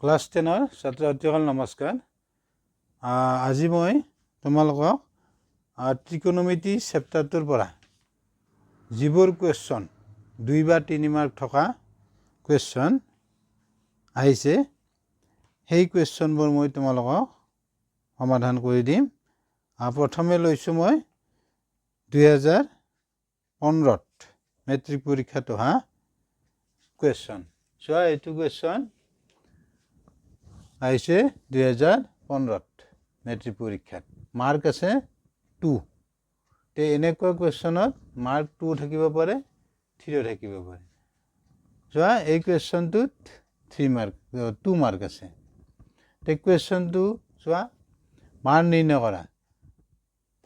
Class 10 ছাত্ৰ ছাত্ৰীসকল নমস্কাৰ। আজি মই তোমালোকক ত্ৰিকোণমিতি চেপ্টাৰটোৰ পৰা যিবোৰ কুৱেশ্যন 2 বা 3 মাৰ্ক থকা কুৱেশ্যন আহিছে সেই কুৱেশ্যনবোৰ মই তোমালোকক সমাধান কৰি দিম। প্ৰথমে লৈছোঁ মই 2015 মেট্ৰিক পৰীক্ষাত অহা কুৱেশ্যন। চোৱা, এইটো কুৱেশ্যন আহিছে 2015 মেট্ৰিক পৰীক্ষাত, মাৰ্ক আছে 2। তে এনেকুৱা কুৱেশ্যনত মাৰ্ক 2 থাকিব পাৰে, 3 থাকিব পাৰে। চোৱা, এই কুৱেশ্যনটোত 2 মাৰ্ক আছে। তে কুৱেশ্যনটো চোৱা, মান নিৰ্ণয় কৰা।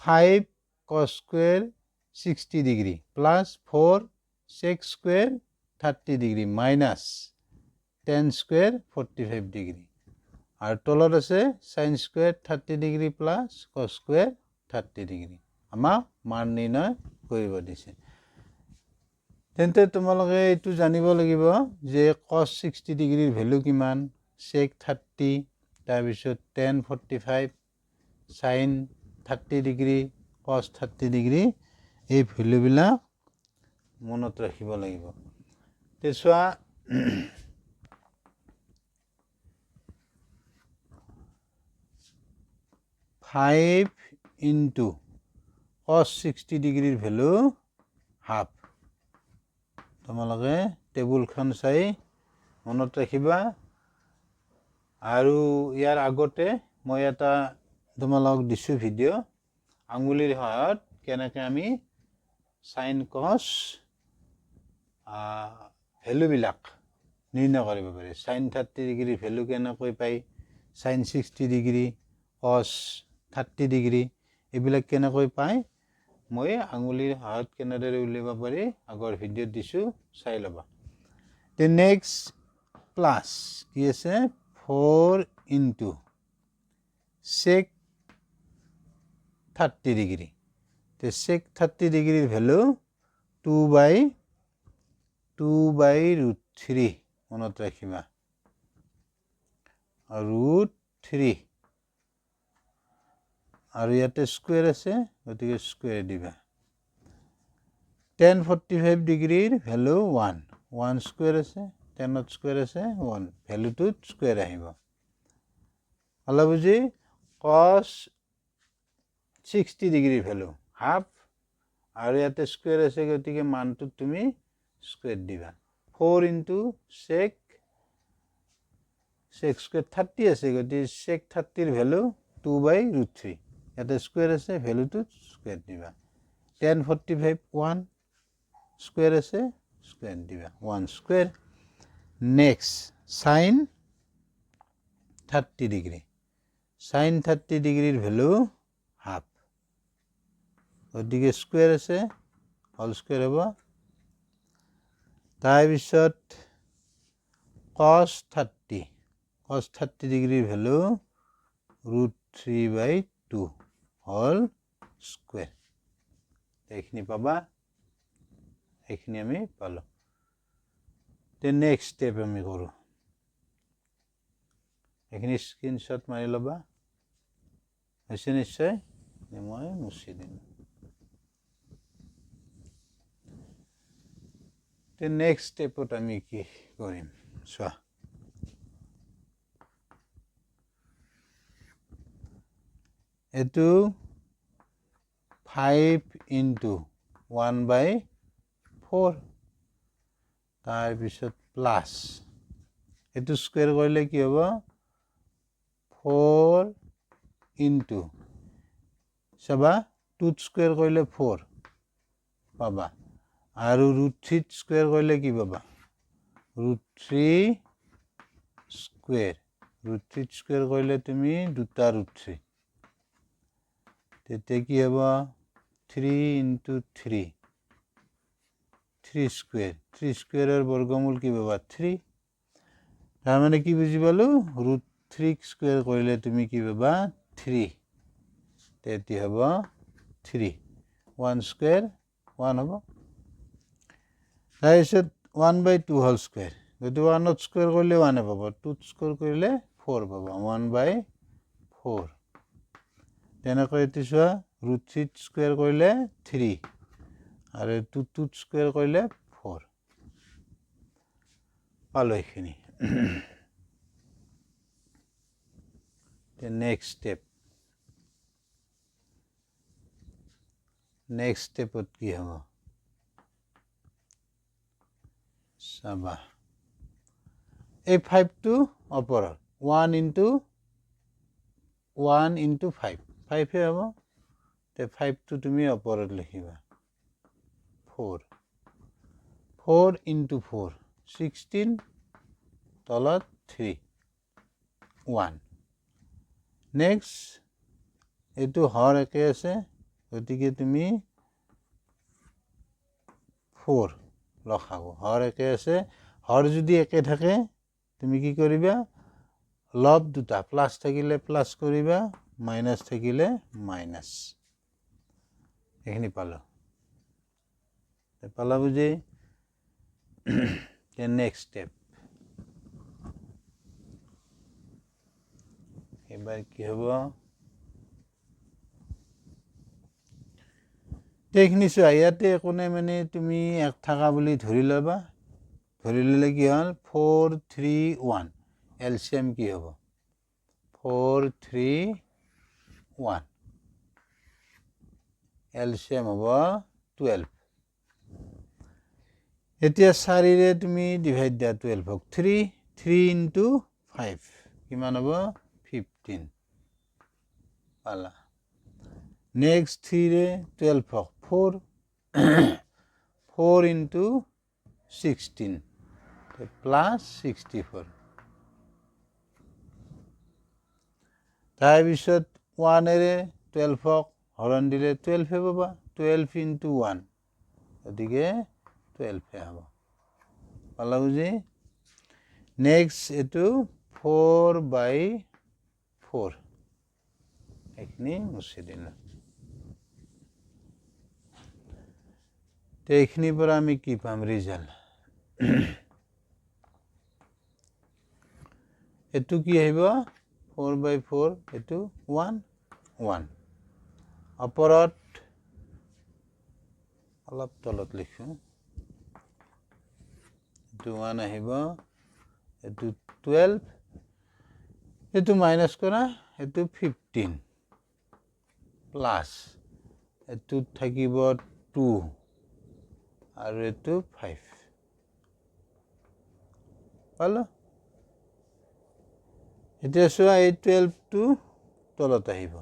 5 cos square 60 degree plus 4 sec square 30 degree minus 10 square 45 degree. আৰু তলত আছে sin square 30 degree plus cos square 30 degree. আমাক মান নিৰ্ণয় কৰিব দিছে। তেন্তে তোমালোকে এইটো জানিব লাগিব যে cos 60 ডিগ্ৰীৰ ভেলু কিমান, sec 30, তাৰপিছত tan 45, sin 30 degree, cos 30 degree, এই ভেলুবিলাক মনত ৰাখিব লাগিব। তে চোৱা, 5 into cos 60 ডিগ্ৰীৰ ভেলু হাফ। তোমালোকে টেবুলখন চাই মনত ৰাখিবা। আৰু ইয়াৰ আগতে মই এটা তোমালোকক দিছোঁ ভিডিঅ' আঙুলিৰ সহায়ত কেনেকৈ আমি সাইন কছ ভেলুবিলাক নিৰ্ণয় কৰিব পাৰি। সাইন 30 ডিগ্ৰীৰ ভেলু কেনেকৈ পাই, সাইন 60 ডিগ্ৰী, কছ 30 ডিগ্ৰী, এইবিলাক কেনেকৈ পায় মই আঙুলিৰ সহায়ত কেনেদৰে উলিয়াব পাৰি আগৰ ভিডিঅ'ত দিছোঁ, চাই ল'বা। তে নেক্সট প্লাছ কি আছে, 4 into sec 30 ডিগ্ৰী। তে sec 30 ডিগ্ৰীৰ ভেলু 2/√3 মনত ৰাখিবা, √3। আৰু ইয়াতে স্কুৱেৰ আছে, গতিকে স্কুৱেৰ দিবা। tan 45 ডিগ্ৰীৰ ভেলু 1 স্কুৱেৰ আছে, 10ত স্কুৱেৰ আছে 1, ভেলুটোত স্কুৱেৰ আহিব। হলা বুজি। cos 60 ডিগ্ৰীৰ ভেলু হাফ, আৰু ইয়াতে স্কুৱেৰ আছে, গতিকে মানটোত তুমি স্কুৱেৰ দিবা। 4 into sec স্কুৱেৰ 30 আছে, গতিকে sec 30ৰ ভেলু 2/√3, ইয়াতে স্কুৱেৰ আছে, ভেলুটোত স্কুৱেৰ দিবা। tan 45 1 স্কুৱেৰ আছে, স্কুৱেৰ দিবা, 1 square. Next sine 30 degree. Sine 30 ডিগ্ৰীৰ ভেলু হাফ, গতিকে স্কুৱেৰ আছে, হল স্কুৱেৰ হ'ব। তাৰপিছত cos 30 ডিগ্ৰীৰ ভেলু √3/2 হল স্কুৱেৰ। এইখিনি পাবা, এইখিনি আমি পালোঁ। তে নেক্সট ষ্টেপ আমি কৰোঁ। এইখিনি স্ক্ৰীনশ্বট মাৰি ল'বা, হৈছে নিশ্চয়, মই মুছি দিম। তে নেক্সট ষ্টেপত আমি কি কৰিম চোৱা, এইটো 5 into 1/4, তাৰপিছত প্লাছ, এইটো স্কুৱেৰ কৰিলে কি হ'ব, 4 into, চাবা 2ত স্কুৱেৰ কৰিলে 4 পাবা, আৰু √3 স্কুৱেৰ কৰিলে কি পাবা, √3 স্কুৱেৰ। √3 স্কুৱেৰ কৰিলে তুমি 2টা √3, তেতিয়া কি হ'ব, 3 into 3 স্কুৱেৰ। 3 স্কুৱেৰৰ বৰ্গমূল কি পাবা, 3। তাৰমানে কি বুজি পালোঁ, √3 স্কুৱেৰ কৰিলে তুমি কি পাবা, 3, তেতিয়া হ'ব 3, 1 স্কুৱেৰ 1 হ'ব। তাৰপিছত 1/2 হল স্কুৱেৰ, গতিকে 1ত স্কুৱেৰ কৰিলে 1 পাব 2ত স্কুৱেৰ কৰিলে 4 পাব 1/4 তেনেকৈ এইটো চোৱা √3 স্কুৱেৰ কৰিলে 3 আৰু 2ত স্কুৱেৰ কৰিলে 4 পালো এইখিনি নেক্সট ষ্টেপত কি হ'ব চাবা এই 5টো ওপৰত 1 into 5 5 হ'ব তে 5টো তুমি ওপৰত লিখিবা 4 into 4 16 তলত 3 1 নেক্সট এইটো হৰ একে আছে গতিকে তুমি 4 লখাব হৰ একে আছে হৰ যদি একে থাকে তুমি কি কৰিবা লব দুটা প্লাস থাকিলে প্লাস কৰিবা মাইনাস থাকিলে মাইনাস এখিনি পালা বুঝি নেক্সট স্টেপ এবাৰ কি হব এইখিনি চোৱা ইয়াতে একো নাই মানে তুমি এক থাকা বুলি ধৰি ল'বা ধৰি ল'লে কি হ'ল 4 3 1 এলচিএম কি হ'ব 4 3 1 এলচিএম হ'ব 12 এতিয়া 4 ৰে তুমি ডিভাইড দিয়া 12 হক 3 into 5 কিমান হ'ব 15 পালা নেক্সট 3 ৰে 12 হক 4 into 16 plus 64 তাৰপিছত 1 ৰে 12 হক হৰণ দিলে 12 পাবা 12 into 1 গতিকে 12 হ'ব পালা বুজি নেক্সট এটো 4/4 এখিনি মুছি দিলা এইখিনিৰ পৰা আমি কি পাম ৰিজাল্ট এটো কি আহিব 4/4 এটো 1 1 ওপৰত অলপ তলত লিখো এটো 1 আহিব এটো 12 এটো মাইনাস কৰা এটো 15 প্লাস এটো থাকিব 2 আৰু এটো 5 পালো এতিয়া চোৱা এই 12 টো তলত আহিব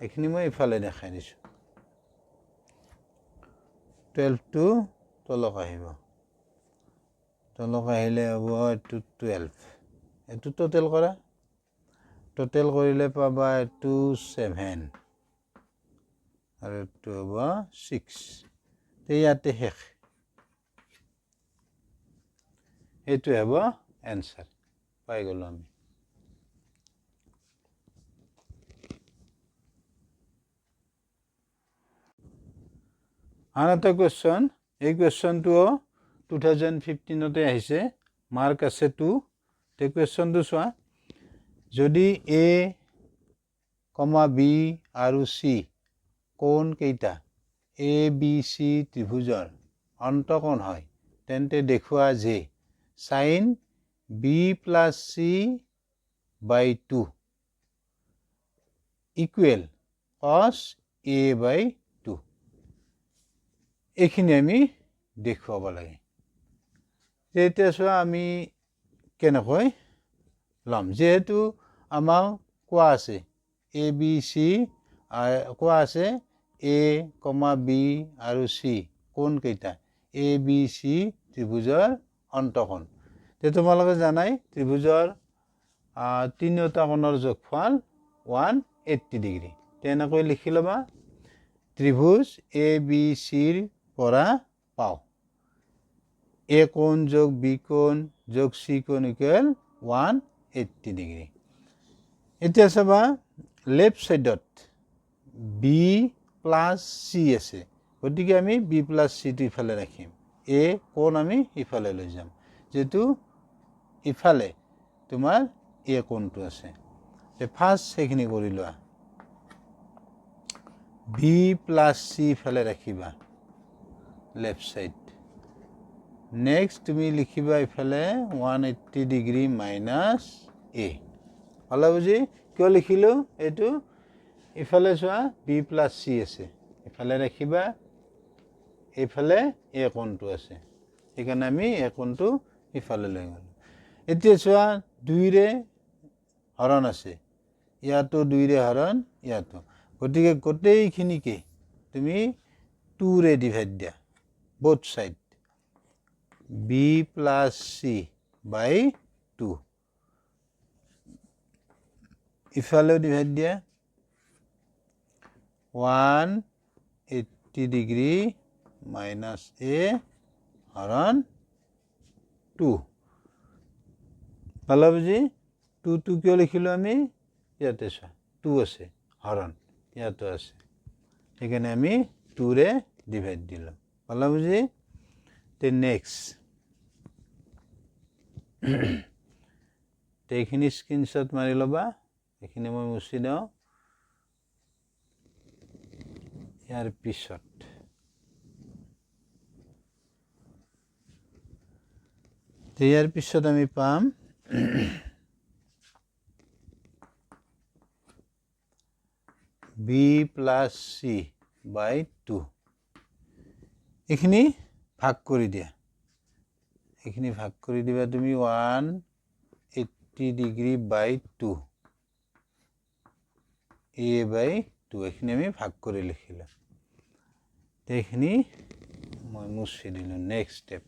এখিনি মই ইফালে দেখাই দিছো 12 টো তলত আহিব তলত আহিলে হ'ব এটো 12 এটো টোটাল কৰা টোটাল কৰিলে পাবা এটো 7 আৰু এটো হ'ব 6 ইয়াতে শেষ এটো হ'ব এনসাৰ পাই গ'লো আমি আনটা কোৱেশ্চন এই কোৱেশ্চনটো 2015 তে আহিছে মাৰ্ক আছে 2 তে কোৱেশ্চনটো চোৱা যদি a, b আৰু c কোণ কেইটা ABC ত্ৰিভুজৰ অন্তকোণ হয় তেন্তে দেখুৱা যে sin b plus c by 2 equal cos a by 2 এইখিনি আমি দেখুৱাব লাগে এতিয়া চোৱা আমি কেনেকৈ লম যেহেতু আমাক কোৱা আছে ABC কোৱা আছে a, b আৰু c কোণ কেইটা ABC ত্ৰিভুজৰ অন্তকোণ তে তোমালোকে জানাই ত্ৰিভুজৰ তিনিটা কোণৰ যোগফল 180 ডিগ্ৰী তেনেকৈ লিখি লবা ত্ৰিভুজ ABC ৰ পৰা পাও a কোণ যোগ b কোণ যোগ c কোণ ইকুৱেল 180 ডিগ্ৰী এতিয়া চাবা লেফট সাইডত b plus c আছে গতিকে আমি b plus c টো ইফালে ৰাখিম a কোণ আমি ইফালে লৈ যাম যেটো ইফালে তোমাৰ এ কোণটো আছে তে ফাৰ্ষ্ট সেইখিনি কৰি লোৱা বি প্লাছ চি ইফালে ৰাখিবা লেফ্ট সাইড নেক্সট তুমি লিখিবা ইফালে 180 ডিগ্ৰী মাইনাছ এ হলা বুজি কিয় লিখিলো এইটো ইফালে চোৱা বি প্লাছ চি আছে ইফালে ৰাখিবা এইফালে এ কোণটো আছে সেইকাৰণে আমি এ কোণটো ইফালে লৈ গ'লো এতিয়া চোৱা 2 ৰে হৰণ আছে ইয়াতো 2 ৰে হৰণ ইয়াতো গতিকে গোটেইখিনিকে তুমি 2 ৰে ডিভাইড দিয়া both side b plus c by 2 ইফালেও ডিভাইড দিয়া 180 ডিগ্ৰী মাইনাছ a হৰণ 2 পালা বুজি 2 কিয় লিখিলো আমি ইয়াতে চোৱা 2 আছে হৰণ ইয়াতো আছে সেইকাৰণে আমি 2 ৰে ডিভাইড দিলো পালা বুজি তে নেক্সট তে এইখিনি স্ক্ৰীনশ্বট মাৰি ল'বা এইখিনি মই মুছি দিওঁ ইয়াৰ পিছত ইয়াৰ পিছত আমি পাম b plus c by 2 এইখিনি ভাগ কৰি দিয়া এইখিনি ভাগ কৰি দিবা তুমি 180 ডিগ্ৰী by 2 a by 2 এইখিনি আমি ভাগ কৰি লিখিলা এইখিনি মই মুছি দিলো next step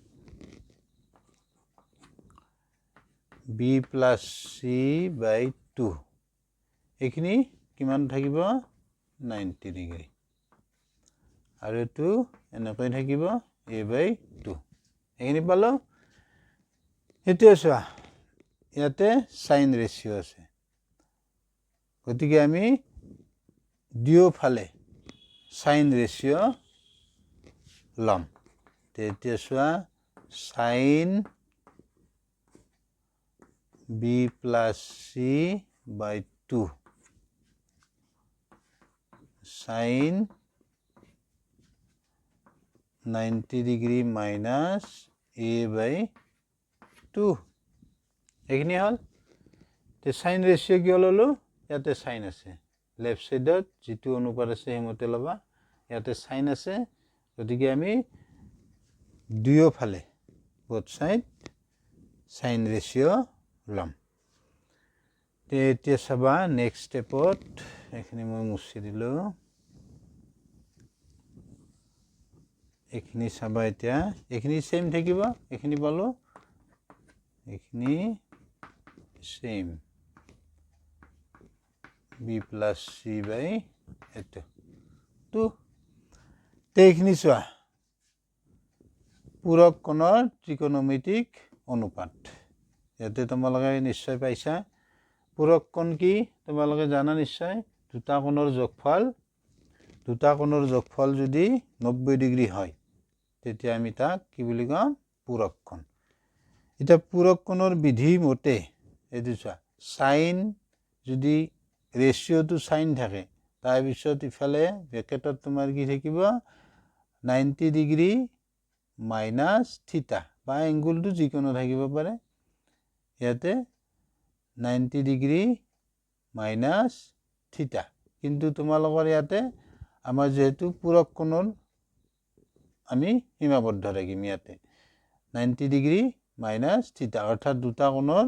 b plus c by 2 এইখিনি কিমান থাকিব 90 ডিগ্ৰী আৰু এটো এনেকৈ থাকিব a by 2 এইখিনি পালো এতিয়া চোৱা ইয়াতে সাইন ৰেশিও আছে গতিকে আমি দুয়োফালে সাইন ৰেশিও লম তেতিয়া চোৱা sign b plus c by 2 sin 90 degree minus a by 2 এইখিনি হল তে সাইন ৰেশিও কি ললো ইয়াতে সাইন আছে লেফট সাইডত যেটো অনুপাত আছে হেমতে লবা ইয়াতে সাইন আছে গতিকে আমি দুয়োফালে both side সাইন ৰেশিও লম তে এতিয়া চাবা নেক্সট স্টেপত এইখিনি মই মুছি দিলো এইখিনি চাবা এতিয়া এইখিনি সেম থাকিব এইখিনি পালো এইখিনি same b plus c by 2 তে এইখিনি চোৱা পূৰক কোণৰ ত্ৰিকোণমিতিক অনুপাত ইয়াতে তোমালোকে নিশ্চয় পাইছা পূৰক কোণ কি তোমালোকে জানা নিশ্চয় দুটা কোণৰ যোগফল যদি 90 ডিগ্ৰী হয় তেতিয়া আমি তাক কি বুলি কম পূৰক কোণ এটা পূৰক কোণৰ বিধি মতে এইটো চোৱা সাইন যদি ৰেশিওটো সাইন থাকে তাৰ পিছত ইফালে ব্ৰেকেটত তোমাৰ কি থাকিব 90 ডিগ্ৰী মাইনাছ থিটা বা এংগলটো যিকোনো থাকিব পাৰে ইয়াতে 90 ডিগ্ৰী মাইনাছ থিটা কিন্তু তোমালোকৰ ইয়াতে আমাৰ যেহেতু পূৰক কোণৰ আমি সীমাবদ্ধ ৰাখিম ইয়াতে 90 ডিগ্ৰী মাইনাছ থিটা অৰ্থাৎ দুটা কোণৰ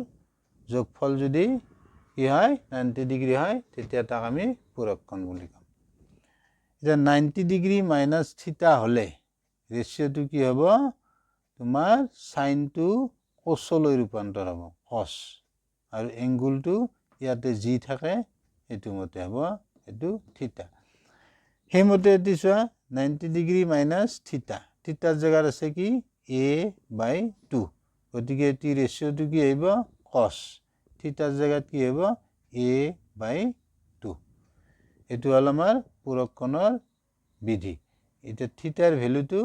যোগফল যদি কি হয় 90 ডিগ্ৰী হয় তেতিয়া তাক আমি পূৰক কোণ বুলি কম এটা 90 ডিগ্ৰী মাইনাছ থিটা হলে ৰেশিওটো কি হ'ব তোমাৰ সাইনটো কোসলৈ ৰূপান্তৰ হ'ব cos আৰু এংগলটো ইয়াতে যি থাকে এটো মতে হ'ব এটো থিটা হেমতে দিছা 90 ডিগ্ৰী মাইনাছ থিটা থিটাৰ জাগাত আছে কি a by 2 গতিকে এটি ৰেশিওটো কি হ'ব cos থিটাৰ জাগাত কি হ'ব a by 2 এটো হল আমাৰ পূৰক কোণৰ বিধি এটা থিটাৰ ভ্যালুটো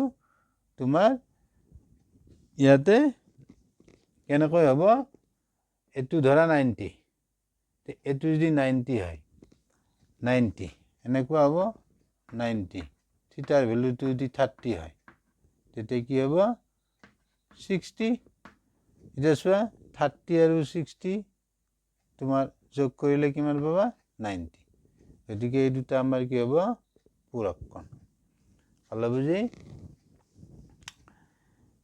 তোমাৰ ইয়াতে কেনেকৈ হ'ব এইটো ধৰা 90 এইটো যদি 90 হয় 90 এনেকুৱা হ'ব 90 থিটাৰ ভ্যালুটো যদি 30 হয় তেতিয়া কি হ'ব 60 এতিয়া চোৱা 30 আৰু 60 তোমাৰ যোগ কৰিলে কিমান পাবা 90 গতিকে এই দুটা আমাৰ কি হ'ব পূৰক কোণ ভালো বুজি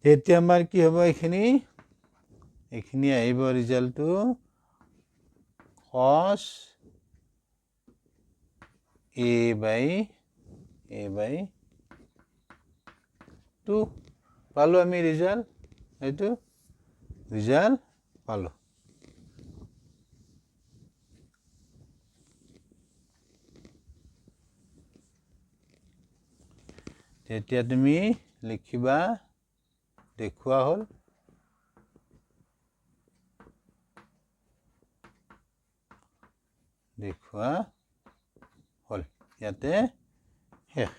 এতিয়া আমাৰ কি হ'ব এইখিনি আহিব ৰিজাল্টটো cos a by 2 পালো আমি ৰিজাল্ট এইটো ৰিজাল্ট পালো এতিয়া তুমি লিখিবা দেখুৱা হ'ল ইয়াতে শেষ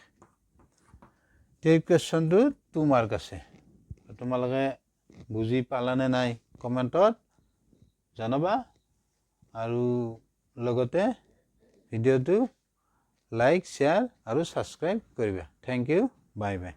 এই কোৱেশ্চনটো 2 মাৰ্ক আছে তোমালোকে বুজি পালানে নাই কমেণ্টত জনাবা আৰু লগতে ভিডিঅ'টো লাইক শ্বেয়াৰ আৰু সাবস্ক্ৰাইব কৰিবা থ্যাংক ইউ বাই বাই